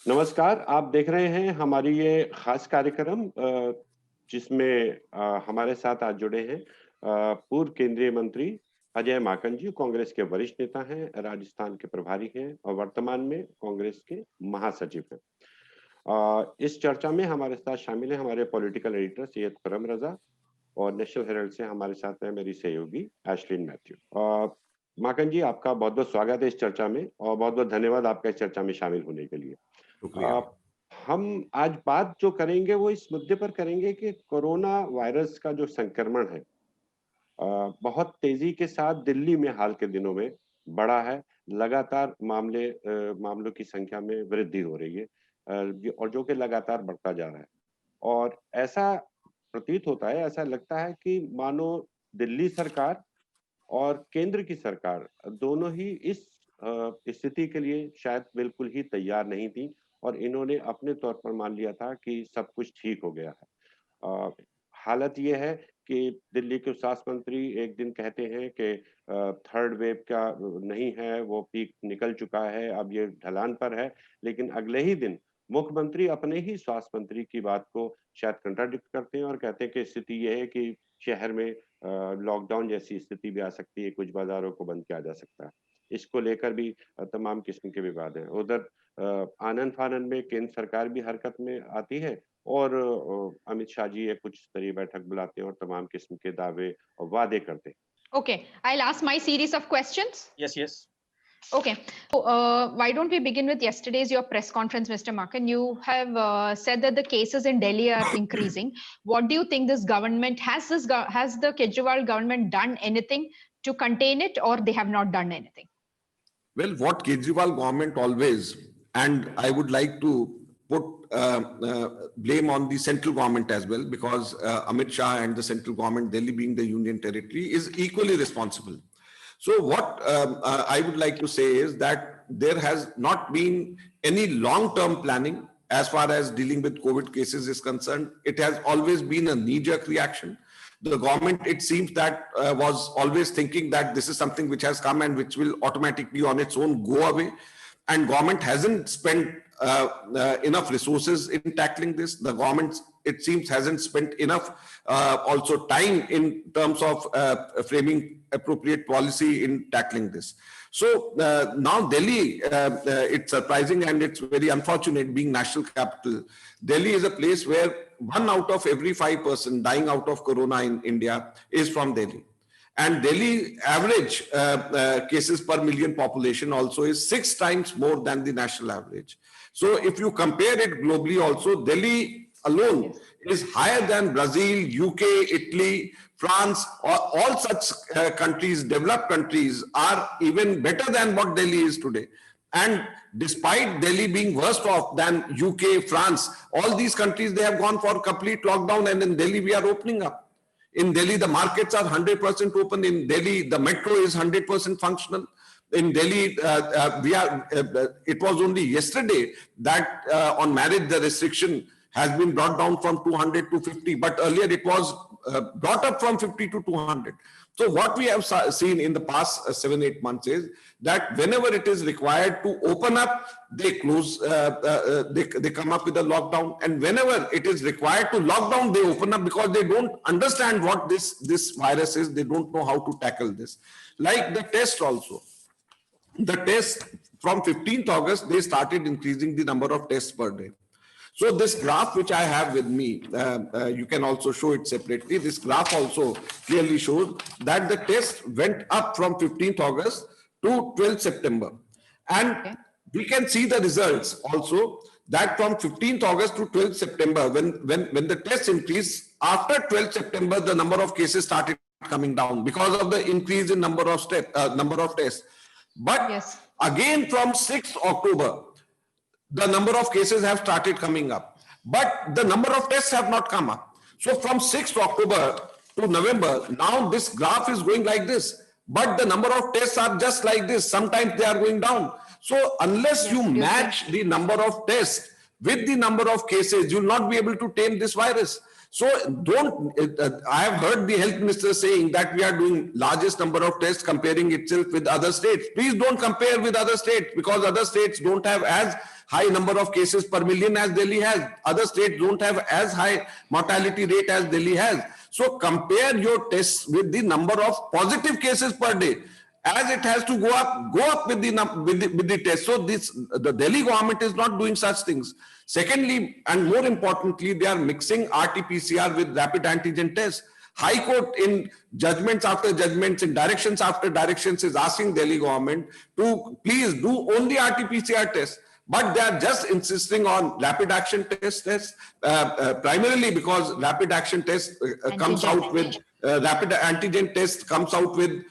नमस्कार, आप देख रहे हैं हमारी ये खास कार्यक्रम जिसमें हमारे साथ आज जुड़े हैं पूर्व केंद्रीय मंत्री अजय माकन जी, कांग्रेस के वरिष्ठ नेता हैं, राजस्थान के प्रभारी हैं और वर्तमान में कांग्रेस के महासचिव हैं। इस चर्चा में हमारे साथ शामिल हैं हमारे पॉलिटिकल एडिटर सैयद खुर्रम रजा और नेशनल हेराल्ड से हमारे साथ है मेरी सहयोगी एशलिन मैथ्यू। माकन जी, आपका बहुत-बहुत स्वागत है इस चर्चा में और बहुत-बहुत धन्यवाद आपका इस चर्चा में शामिल होने के लिए। शुक्रिया। हम आज बात जो करेंगे वो इस मुद्दे पर करेंगे कि कोरोना वायरस का जो संक्रमण है बहुत तेजी के साथ दिल्ली में हाल के दिनों में बढ़ा है। लगातार मामलों की संख्या में वृद्धि हो रही है और जो कि लगातार बढ़ता जा रहा है और ऐसा प्रतीत होता है, ऐसा लगता है कि मानो दिल्ली सरकार और केंद्र की सरकार दोनों ही इस स्थिति के लिए शायद बिल्कुल ही तैयार नहीं थी और इन्होंने अपने तौर पर मान लिया था कि सब कुछ ठीक हो गया है। हालत ये है कि दिल्ली के स्वास्थ्य मंत्री एक दिन कहते हैं कि थर्ड वेव का नहीं है, वो पीक निकल चुका है, अब ये ढलान पर है, लेकिन अगले ही दिन मुख्यमंत्री अपने ही स्वास्थ्य मंत्री की बात को शायद कंट्राडिक्ट करते हैं और कहते हैं कि स्थिति ये है कि शहर में लॉकडाउन जैसी स्थिति भी आ सकती है, कुछ बाजारों को बंद किया जा सकता है। इसको लेकर भी तमाम किस्म के विवाद हैं। उधर आनन-फानन में केंद्र सरकार भी हरकत में आती है और अमित शाह जी एक उच्च स्तरीय बैठक बुलाते हैं और तमाम किस्म के दावे और वादे करते हैं। Okay, I'll ask my series of questions. Yes. Okay, so why don't we begin with yesterday's your press conference, Mr. Makan? You have said that the cases in Delhi are increasing. What do you think this government has the Kejriwal government done anything to contain it, or they have not done anything? Well, what Kejriwal government always, and I would like to put blame on the central government as well, because Amit Shah and the central government, Delhi being the union territory, is equally responsible. So what I would like to say is that there has not been any long-term planning as far as dealing with COVID cases is concerned. It has always been a knee-jerk reaction. The government, it seems that was always thinking that this is something which has come and which will automatically on its own go away. And government hasn't spent enough resources in tackling this. The government, it seems, hasn't spent enough also time in terms of framing appropriate policy in tackling this. So now Delhi, it's surprising and it's very unfortunate being national capital. Delhi is a place where 1 out of every 5 person dying out of corona in India is from Delhi. And Delhi average cases per million population also is 6 times more than the national average. So if you compare it globally also, Delhi alone is higher than Brazil, UK, Italy, France, all such countries, developed countries are even better than what Delhi is today. And despite Delhi being worse off than UK, France, all these countries, they have gone for complete lockdown, and in Delhi we are opening up. In Delhi, the markets are 100% open. In Delhi, the metro is 100% functional. In Delhi, it was only yesterday that on marriage, the restriction has been brought down from 200 to 50, but earlier it was brought up from 50 to 200. So what we have seen in the past 7-8 months is that whenever it is required to open up, they close, they come up with a lockdown, and whenever it is required to lock down, they open up because they don't understand what this virus is. They don't know how to tackle this. Like the test also. The test from 15th August, they started increasing the number of tests per day. So this graph which I have with me, you can also show it separately. This graph also clearly shows that the test went up from 15th August to 12th September. And we can see the results also that from 15th August to 12th September, when the tests increased, after 12th September, the number of cases started coming down because of the increase in number of tests. But again from 6th October, the number of cases have started coming up, but the number of tests have not come up. So from 6th October to November, now this graph is going like this, but the number of tests are just like this. Sometimes they are going down. So unless you match the number of tests with the number of cases, you will not be able to tame this virus. So I have heard the health minister saying that we are doing largest number of tests, comparing itself with other states. Please don't compare with other states, because other states don't have as high number of cases per million as Delhi has. Other states don't have as high mortality rate as Delhi has. So compare your tests with the number of positive cases per day. As it has to go up with the test. So the Delhi government is not doing such things. Secondly, and more importantly, they are mixing RT-PCR with rapid antigen tests. High Court in judgments after judgments, in directions after directions, is asking Delhi government to please do only RT-PCR tests. But they are just insisting on rapid action tests, primarily because rapid action test comes out with rapid antigen test comes out with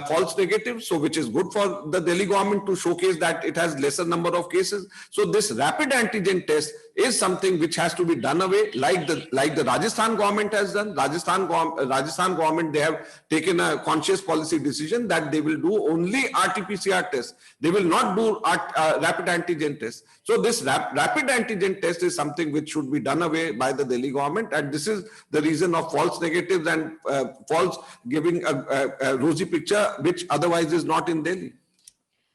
false negatives, so which is good for the Delhi government to showcase that it has lesser number of cases. So this rapid antigen test is something which has to be done away, like the Rajasthan government has done. Rajasthan government, they have taken a conscious policy decision that they will do only RT-PCR tests. They will not do rapid antigen tests. So this rapid antigen test is something which should be done away by the Delhi government, and this is the reason of false negatives and false giving a rosy picture which otherwise is not in Delhi.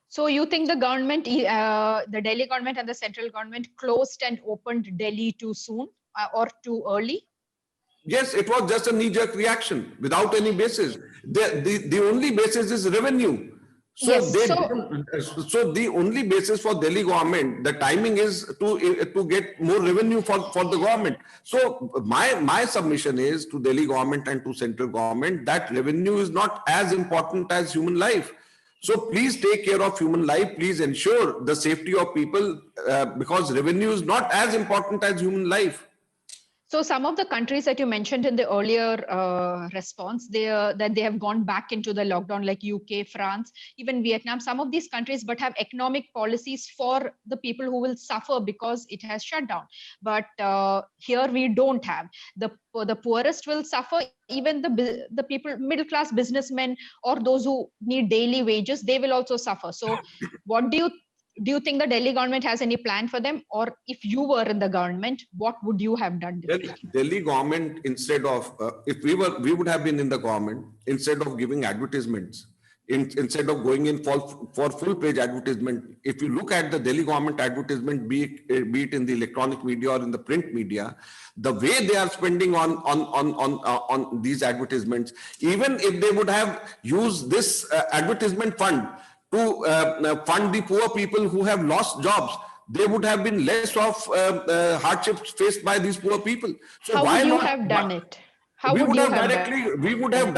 So you think the government, the Delhi government and the central government closed and opened Delhi too soon or too early? Yes, it was just a knee-jerk reaction without any basis. The only basis is revenue. So, yes, so the only basis for Delhi government, the timing is to get more revenue for the government. So my submission is to Delhi government and to central government that revenue is not as important as human life. So please take care of human life. Please ensure the safety of people because revenue is not as important as human life. So some of the countries that you mentioned in the earlier response, that they have gone back into the lockdown, like UK, France, even Vietnam, some of these countries, but have economic policies for the people who will suffer because it has shut down. But here we don't have. The poorest will suffer. Even the people, middle class businessmen or those who need daily wages, they will also suffer. So what do you think the Delhi government has any plan for them? Or if you were in the government, what would you have done differently? Delhi government, instead of, if we would have been in the government, instead of giving advertisements, instead of going in for full-page advertisement, if you look at the Delhi government advertisement, be it in the electronic media or in the print media, the way they are spending on these advertisements, even if they would have used this advertisement fund to fund the poor people who have lost jobs, there would have been less of hardships faced by these poor people. So how why would you not have done it? How we would would you have have directly done? we would have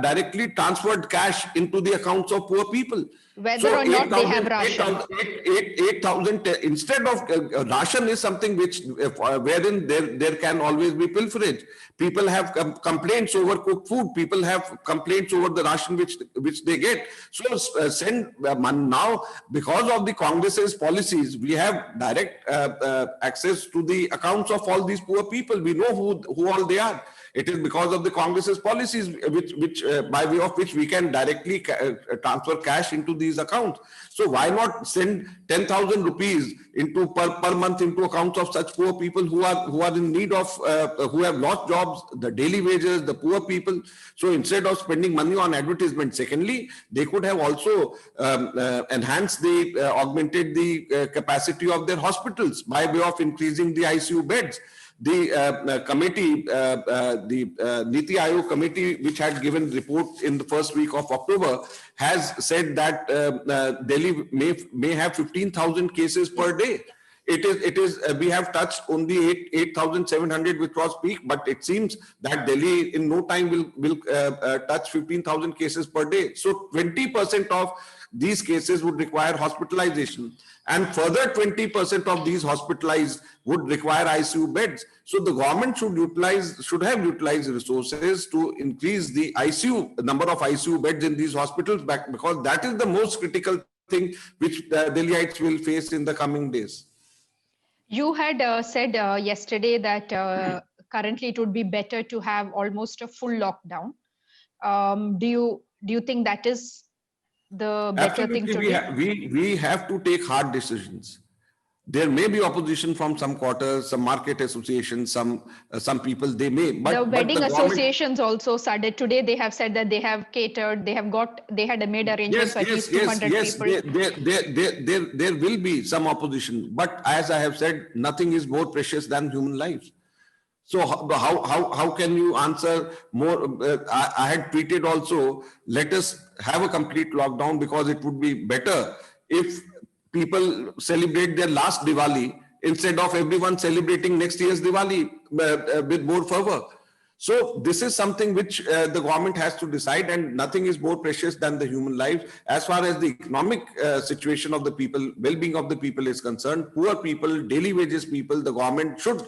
directly transferred cash into the accounts of poor people. Whether So or not they have ration. 8,000 instead of ration is something which wherein there can always be pilferage. People have complaints over cooked food. People have complaints over the ration which they get. So send now, because of the Congress's policies, we have direct access to the accounts of all these poor people. We know who all they are. It is because of the Congress's policies, which by way of which we can directly transfer cash into these accounts. So why not send 10,000 rupees into per month into accounts of such poor people who are in need of, who have lost jobs, the daily wages, the poor people. So instead of spending money on advertisement, secondly, they could have also enhanced augmented the capacity of their hospitals by way of increasing the ICU beds. The committee, the Niti Aayog committee, which had given report in the first week of October, has said that Delhi may have 15,000 cases per day. It is we have touched only 8,700, which was peak, but it seems that Delhi in no time will touch 15,000 cases per day. So 20% of these cases would require hospitalization, and further 20% of these hospitalized would require ICU beds. So the government should have utilized resources to increase the number of ICU beds in these hospitals back, because that is the most critical thing which Delhiites will face in the coming days. You had said yesterday that currently it would be better to have almost a full lockdown. Do you think that is the better thing to do? We have to take hard decisions. There may be opposition from some quarters, some market associations, some people, they may. But the wedding the associations also started today. They have said that they have catered, they had made arrangements for at least 200 people. There will be some opposition. But as I have said, nothing is more precious than human lives. So how can you answer more? I had tweeted also, let us have a complete lockdown, because it would be better if people celebrate their last Diwali instead of everyone celebrating next year's Diwali with more fervor. So this is something which the government has to decide, and nothing is more precious than the human life. As far as the economic situation of the people, well-being of the people is concerned, poor people, daily wages people, the government should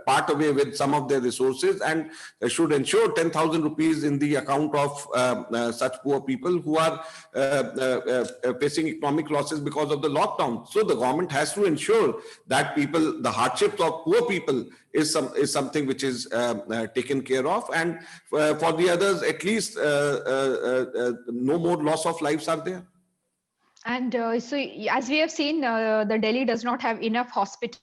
part away with some of their resources and should ensure 10,000 rupees in the account of such poor people who are facing economic losses because of the lockdown. So the government has to ensure that people, the hardships of poor people is something which is taken care of, and for the others, at least no more loss of lives are there. And so, as we have seen, the Delhi does not have enough hospital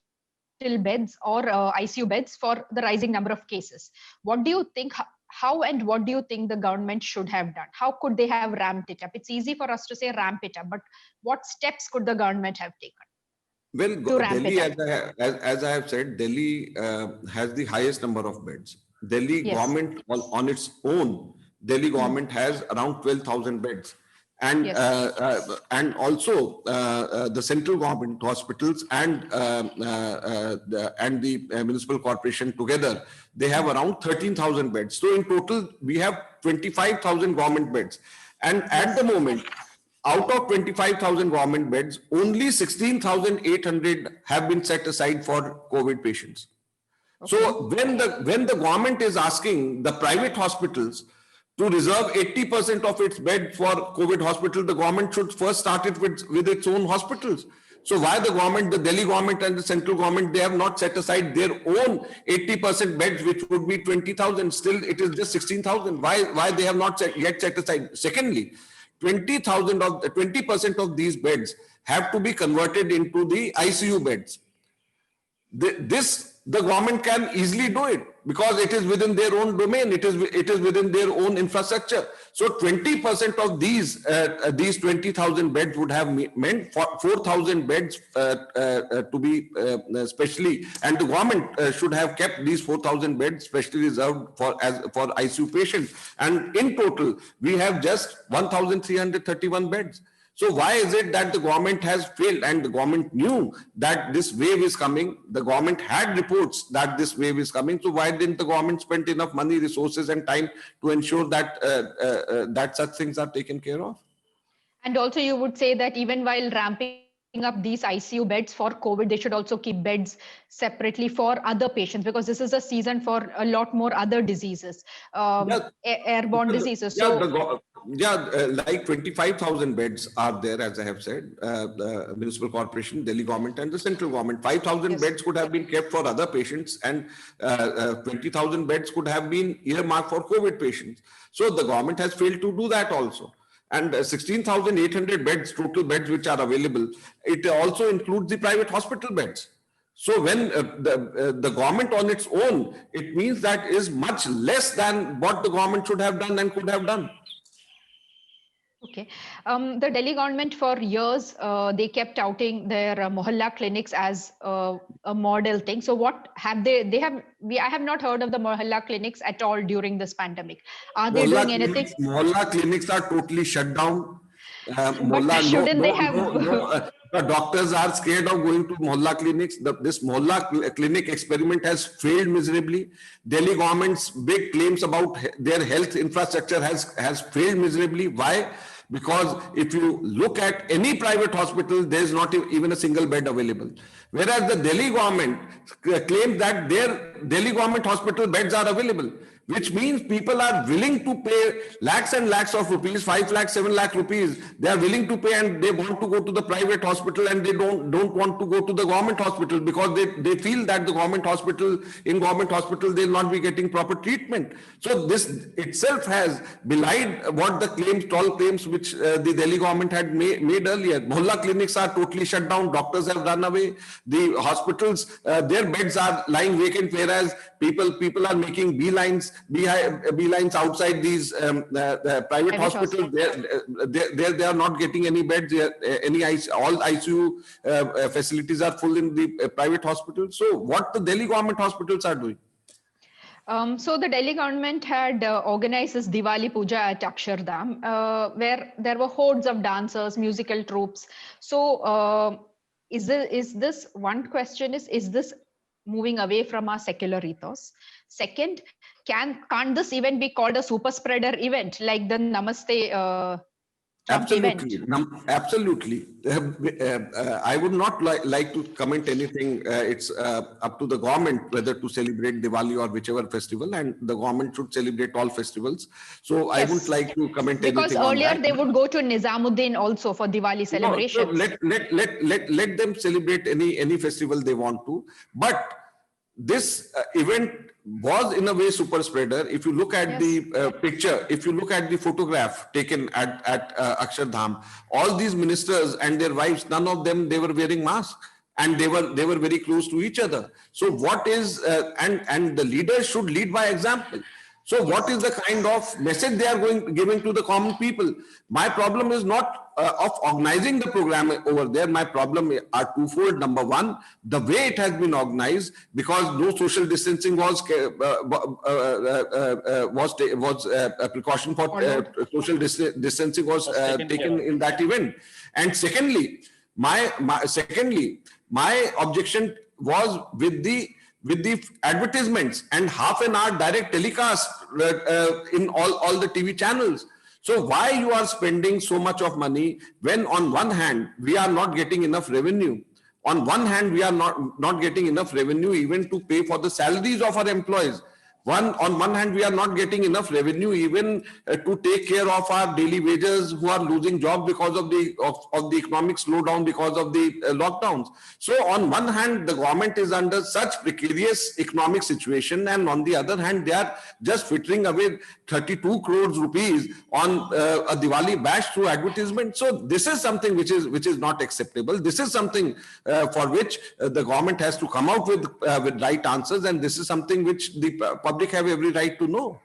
beds or ICU beds for the rising number of cases. What do you think? How and what do you think the government should have done? How could they have ramped it up? It's easy for us to say ramp it up, but what steps could the government have taken? Well, Delhi, as I have said, Delhi has the highest number of beds. Delhi government on its own, Delhi government has around 12,000 beds. And and also the central government hospitals and the municipal corporation together, they have around 13,000 beds. So in total, we have 25,000 government beds. And at the moment, out of 25,000 government beds, only 16,800 have been set aside for COVID patients. Okay. So when the government is asking the private hospitals to reserve 80% of its bed for COVID hospital, the government should first start it with its own hospitals. So why the government, the Delhi government and the central government, they have not set aside their own 80% beds, which would be 20,000. Still, it is just 16,000. Why they have not yet set aside? Secondly, 20% of these beds have to be converted into the ICU beds. The government can easily do it because it is within their own domain. It is within their own infrastructure. So 20% of these 20,000 beds would have meant 4,000 beds to be specially, and the government should have kept these 4,000 beds specially reserved for ICU patients. And in total, we have just 1,331 beds. So why is it that the government has failed? And the government knew that this wave is coming. The government had reports that this wave is coming. So why didn't the government spend enough money, resources and time to ensure that that such things are taken care of? And also you would say that even while ramping up these ICU beds for COVID, they should also keep beds separately for other patients, because this is a season for a lot more other diseases, airborne diseases. So like 25,000 beds are there, as I have said, the municipal corporation, Delhi government and the central government. 5,000 beds could have been kept for other patients, and 20,000 beds could have been earmarked for COVID patients. So the government has failed to do that also. And 16,800 beds, total beds which are available, it also includes the private hospital beds. So when the government on its own, it means that is much less than what the government should have done and could have done. Okay. The Delhi government for years, they kept outing their Mohalla clinics as a model thing. So what have I have not heard of the Mohalla clinics at all during this pandemic. Are they doing anything? Mohalla clinics are totally shut down. Doctors are scared of going to Mohalla clinics. This Mohalla clinic experiment has failed miserably. Delhi government's big claims about their health infrastructure has failed miserably. Why? Because if you look at any private hospital, there is not even a single bed available. Whereas the Delhi government claims that their Delhi government hospital beds are available. which means people are willing to pay lakhs and lakhs of rupees, 5 lakh, 7 lakh rupees. They are willing to pay and they want to go to the private hospital and they don't want to go to the government hospital because they feel that the government hospital, they'll not be getting proper treatment. So this itself has belied what the claims, tall claims which the Delhi government had made earlier. Mohalla clinics are totally shut down. Doctors have run away. The hospitals, their beds are lying vacant, whereas people are making beelines outside these private hospitals. They are not getting any beds. All ICU facilities are full in the private hospitals. So what the Delhi government hospitals are doing? So the Delhi government had organized this Diwali Puja at Akshardham, where there were hordes of dancers, musical troops. So is this one question is this moving away from our secular ethos? Second, can't this event be called a super spreader event like the Namaste Trump Absolutely, event? absolutely. I would not like to comment anything. It's up to the government whether to celebrate Diwali or whichever festival, and the government should celebrate all festivals. So I wouldn't like to comment because anything on earlier that. they would go to Nizamuddin also for Diwali celebrations. No, so let them celebrate any festival they want to, but this event was in a way super spreader. If you look at the picture, if you look at the photograph taken at Akshardham, all these ministers and their wives, none of them, they were wearing masks. And they were very close to each other. So what is, and the leaders should lead by example. So what is the kind of message they are giving to the common people? My problem is not of organizing the program over there. My problem are twofold. Number one, the way it has been organized, because no social distancing was a precaution for social distancing was taken in that event. And secondly, my objection was with the advertisements and half an hour direct telecast in all the TV channels. So why you are spending so much of money when on one hand we are not getting enough revenue? On one hand, we are not getting enough revenue even to pay for the salaries of our employees. On one hand, we are not getting enough revenue even to take care of our daily wages who are losing jobs because of the economic slowdown because of the lockdowns. So on one hand, the government is under such precarious economic situation, and on the other hand, they are just frittering away 32 crores rupees on a Diwali bash through advertisement. So this is something which is not acceptable. This is something for which the government has to come out with right answers, and this is something which the public have every right to know.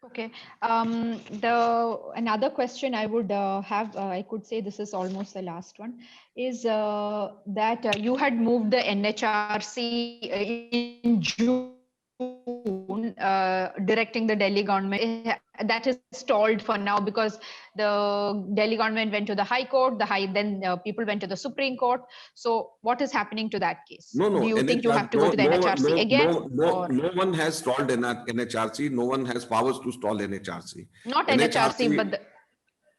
Okay. Another question I would have, I could say this is almost the last one, is that you had moved the NHRC in June, directing the Delhi government. That is stalled for now because the Delhi government went to the High Court, then people went to the Supreme Court. So what is happening to that case? No. Do you think you have to go to the NHRC again? No one has stalled NHRC. No one has powers to stall NHRC. Not NHRC, but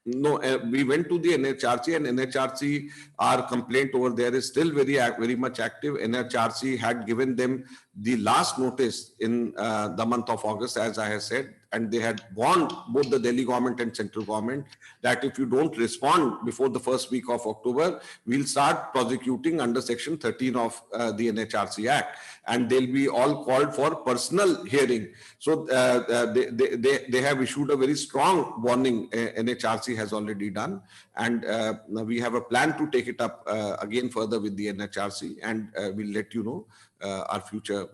no, we went to the NHRC, and NHRC, our complaint over there is still very much active. NHRC had given them the last notice in the month of August, as I have said, and they had warned both the Delhi government and central government that if you don't respond before the first week of October, we'll start prosecuting under Section 13 of the NHRC Act, and they'll be all called for personal hearing. So they have issued a very strong warning. NHRC has already done, and we have a plan to take it up again further with the NHRC, and we'll let you know our future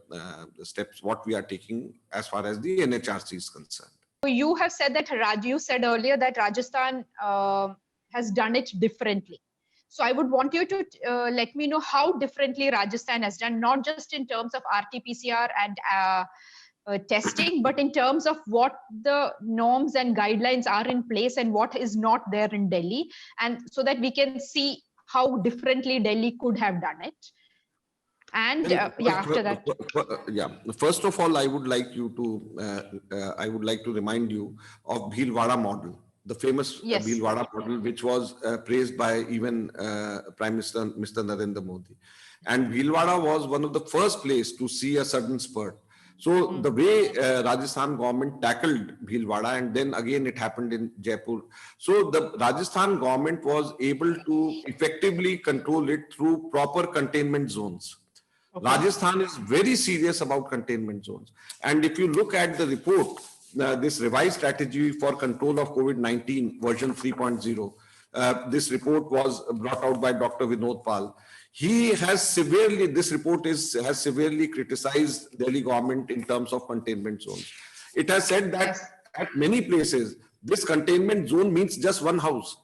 steps, what we are taking as far as the NHRC is concerned. You have said that you said earlier that Rajasthan has done it differently. So I would want you to let me know how differently Rajasthan has done, not just in terms of RT-PCR and testing, but in terms of what the norms and guidelines are in place and what is not there in Delhi, and so that we can see how differently Delhi could have done it. And after that, first of all, I would like to remind you of Bhilwara model, the famous Bhilwara model, which was praised by even Prime Minister Mr. Narendra Modi. and Bhilwara was one of the first place to see a sudden spurt. So the way Rajasthan government tackled Bhilwara, and then again it happened in Jaipur. So the Rajasthan government was able to effectively control it through proper containment zones. Rajasthan is very serious about containment zones. And if you look at the report, this revised strategy for control of COVID-19 version 3.0, this report was brought out by Dr. Vinod Pal. He has severely, this report has severely criticized Delhi government in terms of containment zones. It has said that at many places, this containment zone means just one house.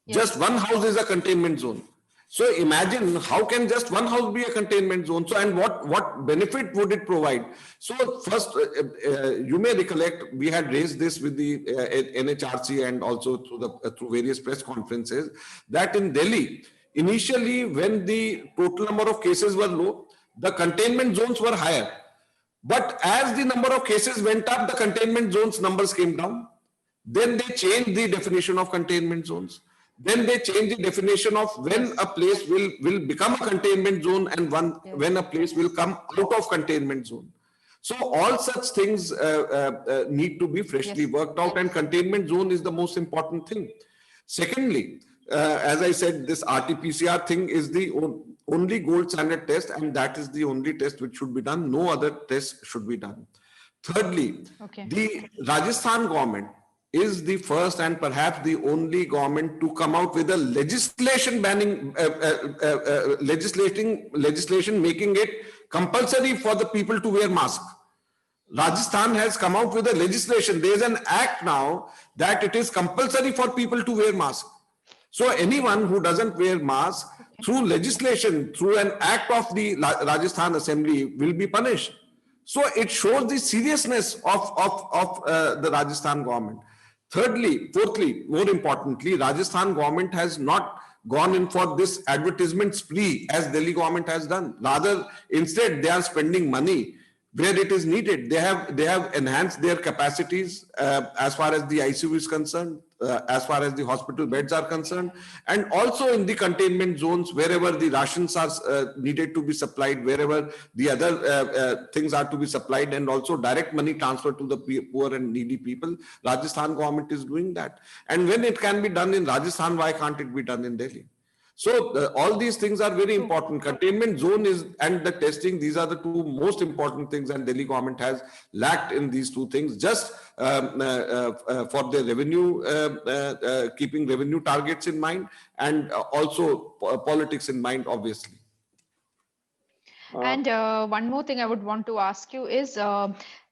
Just one house is a containment zone. So imagine how can just one house be a containment zone? So, and what benefit would it provide? So first, you may recollect, we had raised this with the NHRC and also through various press conferences, that in Delhi, initially when the total number of cases were low, the containment zones were higher. But as the number of cases went up, the containment zones numbers came down. Then they changed the definition of containment zones. Then they change the definition of when a place will become a containment zone and when a place will come out of containment zone. So all such things need to be freshly worked out, and containment zone is the most important thing. Secondly, as I said, this RT-PCR thing is the only gold standard test, and that is the only test which should be done. No other test should be done. Thirdly, the Rajasthan government is the first and perhaps the only government to come out with a legislation banning, legislation making it compulsory for the people to wear masks. Rajasthan has come out with a legislation. There is an act now that it is compulsory for people to wear masks. So anyone who doesn't wear mask through legislation, through an act of the Rajasthan Assembly, will be punished. So it shows the seriousness of the Rajasthan government. Fourthly, more importantly, Rajasthan government has not gone in for this advertisement spree as Delhi government has done. Rather, instead, they are spending money where it is needed. They have enhanced their capacities as far as the ICU is concerned, as far as the hospital beds are concerned, and also in the containment zones wherever the rations are needed to be supplied, wherever the other things are to be supplied, and also direct money transfer to the poor and needy people. Rajasthan government is doing that. And when it can be done in Rajasthan, why can't it be done in Delhi? So all these things are very important. Containment zone and the testing, these are the two most important things, and Delhi government has lacked in these two things, just for their revenue, keeping revenue targets in mind, and also politics in mind, obviously. And one more thing I would want to ask you is,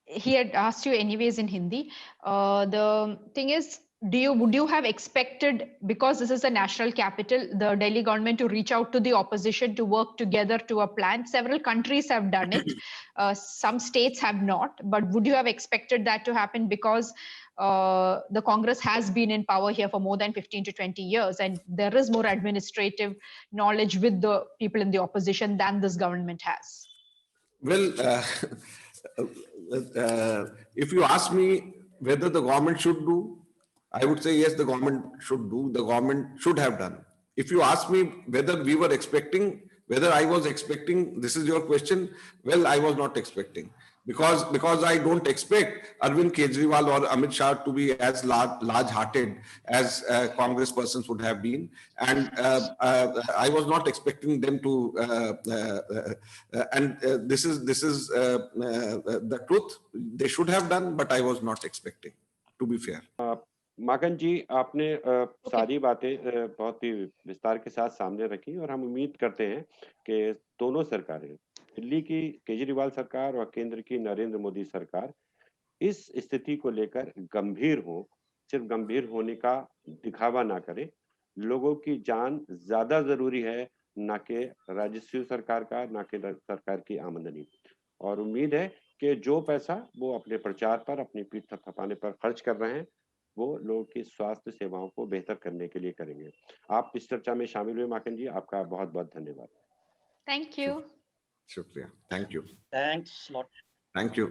he had asked you anyways in Hindi. The thing is, would you have expected, because this is the national capital, the Delhi government to reach out to the opposition to work together to a plan? Several countries have done it. Some states have not. But would you have expected that to happen? Because the Congress has been in power here for more than 15 to 20 years, and there is more administrative knowledge with the people in the opposition than this government has. Well, if you ask me whether the government should do, I would say yes, the government should do, the government should have done. If you ask me whether we were expecting, whether I was expecting, this is your question, well, I was not expecting. Because I don't expect Arvind Kejriwal or Amit Shah to be as large-hearted as Congress persons would have been. And I was not expecting them to, this is the truth. They should have done, but I was not expecting, to be fair. माकन जी, आपने सारी बातें बहुत ही विस्तार के साथ सामने रखी, और हम उम्मीद करते हैं कि दोनों सरकारें, दिल्ली की केजरीवाल सरकार और केंद्र की नरेंद्र मोदी सरकार, इस स्थिति को लेकर गंभीर हो, सिर्फ गंभीर होने का दिखावा ना करें। लोगों की जान ज्यादा जरूरी है, ना कि राजस्व सरकार का, ना कि सरकार की आमदनी। और उम्मीद है कि जो पैसा वो अपने प्रचार पर, अपनी पीठ थपथपाने पर खर्च कर रहे हैं, वो लोगों की स्वास्थ्य सेवाओं को बेहतर करने के लिए करेंगे। आप इस चर्चा में शामिल हुए माकन जी, आपका बहुत बहुत धन्यवाद। Thank you. Shukriya. Thank you. Thanks a lot. Thank you.